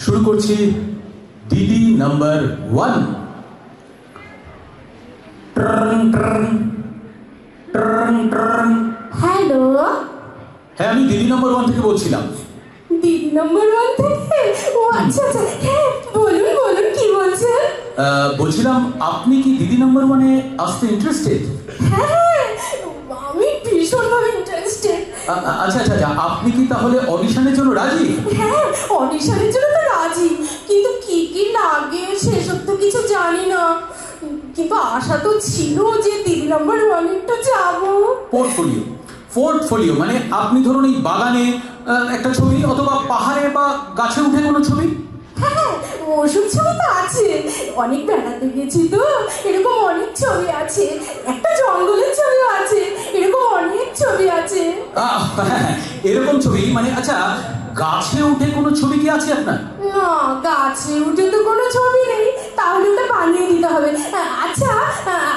শুরু করছি দিদি নাম্বার 1। হ্যালো, হ্যাঁ, আমি দিদি নাম্বার 1 থেকে বলছিলাম। দিদি নম্বর 1 থেকে? ও আচ্ছা আচ্ছা, হ্যাঁ বলুন বলুন, কি বলছেন? বলছিলাম আপনি কি দিদি নাম্বার 1-এ আসতে ইন্টারেস্টেড? হ্যাঁ হ্যাঁ, আমি ভীষণভাবে ইন্টারেস্টেড। আচ্ছা আচ্ছা আচ্ছা, আপনি কি তাহলে অডিশনের জন্য রাজি? হ্যাঁ, অডিশনের জন্য তো রাজি, কিন্তু কি কি লাগে সেসব তো কিছু জানি না। কিন্তু আশা তো ছিল যে দিদি নম্বর 1 একটু যাবো। পোর্টফোলিও মানে আপনি ধরুন এই বাগানে একটা ছবি, অথবা পাহাড়ে বা গাছে উঠে কোনো ছবি। হ্যাঁ, ওসব ছবি তো আছে, অনেক বেড়াতে গেছি তো, এরকম অনেক ছবি আছে। একটা জঙ্গলের ছবিও আছে, এরকম অনেক ছবি আছে। হ্যাঁ, এরকম ছবি মানে। আচ্ছা, গাছে উঠে কোনো ছবি কি আছে আপনার? না, গাছে উঠে তো কোনো ছবি নেই, তাহলে ওটা বানিয়ে দিতে হবে। আচ্ছা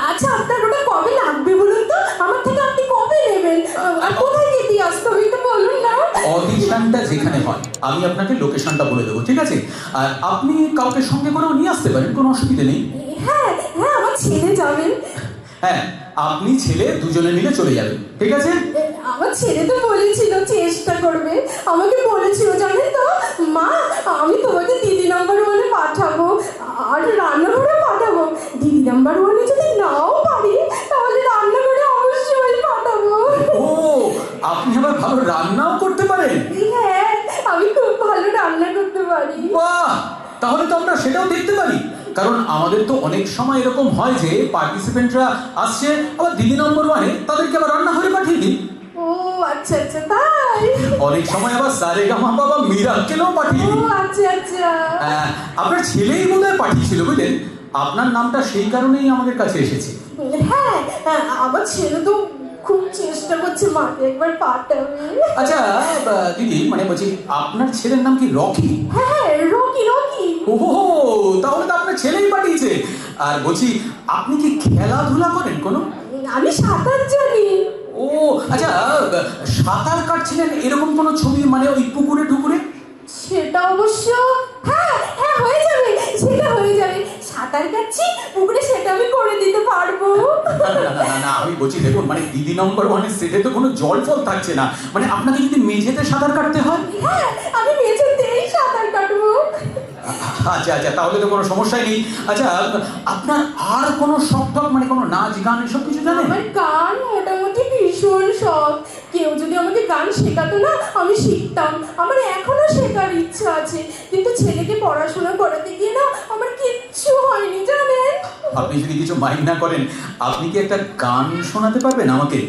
আচ্ছা, আপনার ওটা কবে লাগবে বলুন তো, আমার থেকে আপনি কবে নেবেন? আর কোথায় গিয়ে দিয়ে আসতে হবে একটু বলুন না। অডিশনটা যেখানে হয় আমি আপনাকে লোকেশনটা বলে দেবো, ঠিক আছে? আর আপনি কাউকে সঙ্গে করেও নিয়ে আসতে পারেন, কোনো অসুবিধা নেই। হ্যাঁ হ্যাঁ, আমার ছেলে যাবেন। হ্যাঁ, আপনি ছেলে দুজনে মিলে চলে যাবেন, ঠিক আছে? আমার ছেলে তো বলেছিল চেষ্টা করবে, আমাকে বলেছিল জানেন তো, মা আমি তোমাকে দিদি নাম্বার 1-এ পাঠাবো, আর রান্নাঘরে পাঠাবো। দিদি নাম্বার 1-এ যদি নাও পারি, তাহলে রান্নাঘরে অবশ্যই পাঠাবো। ও, আপনি আবার ভালো রান্নাও করতে পারেন? হ্যাঁ, আমি খুব ভালো রান্না করতে পারি। বাহ, তাহলে তো আমরা সেটাও দেখতে পারি। কারণ আমাদের তো অনেক সময় এরকম হয় যে পার্টিসিপেন্টরা আসছে, আবার দিদি নম্বর 1-এ তাদেরকে আবার রান্নাঘরে পাঠিয়ে দিই। ও আচ্ছা আচ্ছা, তাই? অনেক সময় আবার সারেগামা বাবা মিরাক্কেলও পাঠিয়ে ও দিই। আচ্ছা আচ্ছা। আপনার ছেলেই বোধহয় পাঠিয়েছিল, বুঝলেন? আপনার নামটা সেই কারণেই আমাদের কাছে এসেছে। হ্যাঁ, আমার ছেলে তো খুব চেষ্টা করছে মাকে একবার পাঠাবে। আচ্ছা দিদি, মানে বলছি আপনার ছেলের নাম কি রকি? হ্যাঁ, রকি রকি। ওহো, তাহলে তো আপনার ছেলেই পাঠিয়েছে। আর বলছি, আপনি কি খেলাধুলা করেন কোনো? আমি সাঁতার জানি। ও আচ্ছা, সাঁতার কাটছিলেন এরকম কোনো ছবি, মানে ওই পুকুরে টুকুরে? সেটা অবশ্য হ্যাঁ হ্যাঁ হয়ে যাবে, সেটা হয়ে যাবে। সাঁতার কাটছি পুকুরে, সেটা আমি করে দিতে পারবো। না না না না না, আমি বলছি দেখুন, মানে দিদি নম্বর 1-এর সেটে তো কোনো জল ফল থাকছে না, মানে আপনাকে যদি মেঝেতে সাঁতার কাটতে হয়। হ্যাঁ, আমি মেঝেতেই সাঁতার কাটবো। আচ্ছা আচ্ছা, তাহলে তো কোনো সমস্যাই নেই। আচ্ছা, আপনার আর কোনো শখ টখ, মানে কোনো নাচ গান এসব কিছু জানেন? আমার গান মোটামুটি ভীষণ শখ। কেউ যদি আমাকে গান শেখাতো না, আমি শিখতাম। আমার এখনো শেখার ইচ্ছা আছে, কিন্তু ছেলেকে পড়াশোনা করাতে গিয়ে না আমার কিচ্ছু হয়নি জানেন। আপনি যদি কিছু মাইন্ড না করেন, আপনি কি একটা গান শোনাতে পারবেন আমাকে?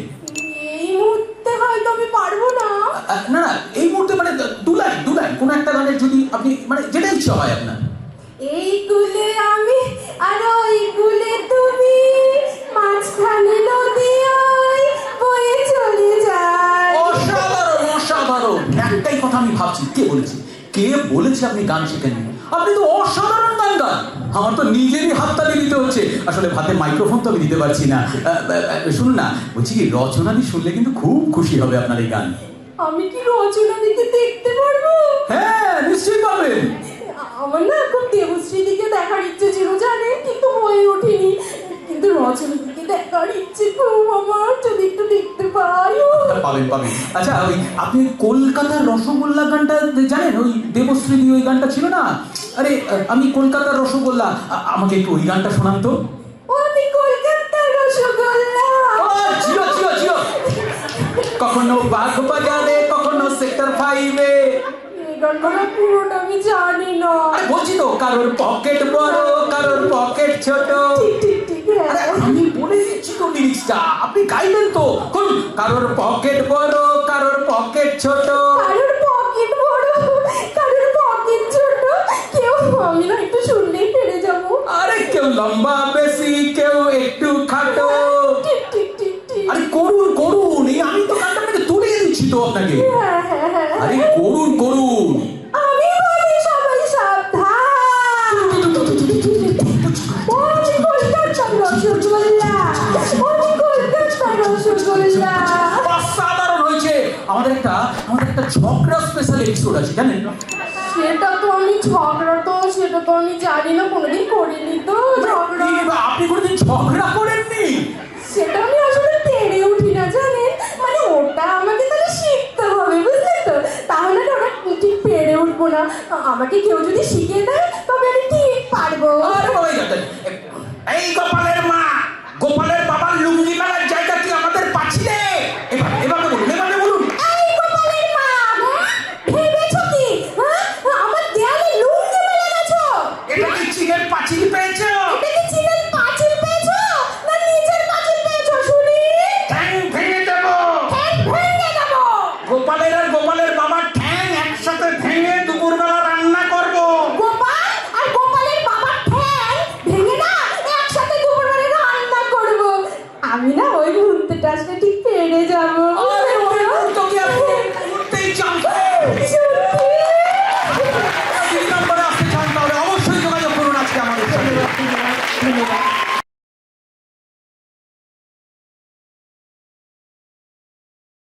এই মুহূর্তে হয়তো আমি পারবো না। না না, এই মুহূর্তে মানে দু লাইন কোনো একটা গানের, যদি আপনি মানে যেটা ইচ্ছা হয় আপনার। এই কুলে আমি আর ওই কুলে তুমি, মাঝখানে নদী ওই বয়ে চলে যায়। অসাধারণ অসাধারণ, একটাই কথা আমি ভাবছি, কে বলেছে আপনি গান শেখেননি? আপনি তো অসাধারণ গান গান। আমার তো নিজেরই হাততালি দিতে হচ্ছে, আসলে হাতে মাইক্রোফোন তো আমি দিতে পারছি না। শুনুন না, বলছি কি, রচনাদি শুনলে কিন্তু খুব খুশি হবে আপনার এই গান। আমি কি রচনা দিকে দেখতে পারবো? হ্যাঁ, নিশ্চয়ই পাবেন। আমার না খুব দেবশ্রী দিকে দেখার ইচ্ছে ছিল জানেন, কিন্তু হয়ে ওঠেনি। কিন্তু রচনা দিকে দেখার ইচ্ছে খুব আমার, যদি একটু দেখতে পাই। পাবেন পাবেন। আচ্ছা, ওই আপনি কলকাতার রসগোল্লা গানটা জানেন? ওই দেবশ্রী দিয়ে ওই গানটা ছিল না, আরে আমি কলকাতার রসগোল্লা, আমাকে একটু ওই গানটা শোনান তো। ও আমি কলকাতার রসগোল্লা। জিও জিও জিও, কখনো বাঘ বাজারে, কখনো সেক্টর 5-এ। এই গানটা পুরোটা আমি জানি না। আরে বলছি তো, কারোর পকেট বড়, কারোর পকেট ছোট। ঠিক ঠিক ঠিক, আরে হ্যাঁ। আমি বলে দিচ্ছি তো লিরিক্সটা, আপনি গাইবেন তো। কারোর পকেট বড়, কারোর পকেট ছোট। কারোর পকেট বড়, কারোর পকেট ছোট, কেউ, আমি না একটু শুনলেই পেরে যাবো। আরে কেউ লম্বা বেশি, কেউ একটু খাটো। ঠিক ঠিক ঠিক ঠিক। আরে করুন করুন, এই আমি তো গানটা আপনাকে তুলে দিচ্ছি তো আপনাকে। হ্যাঁ হ্যাঁ হ্যাঁ। আরে করুন করুন। আমি বলি সবাই সাবধান। ওই কলকাতার রসগোল্লা, ওই কলকাতার রসগোল্লা। অসাধারণ হয়েছে। আমাদের একটা ঝগড়া স্পেশাল এপিসোড আছে জানেন? সেটা তো আমি আমি ঝগড়া তো সেটা তো আমি জানি না, কোনোদিন করিনি তো ঝগড়া। আপনি কোনোদিন ঝগড়া করেননি? সেটা আমি আসলে পেরে উঠি না জানেন, মানে ওটা আমাকে তাহলে শিখতে হবে বুঝলেন তো, তাহলে না ওটা ঠিক পেরে উঠবো না। আমাকে কেউ যদি শিখিয়ে দেয় তবে আমি ঠিক পারবো। আরে বাবা, এই কপালের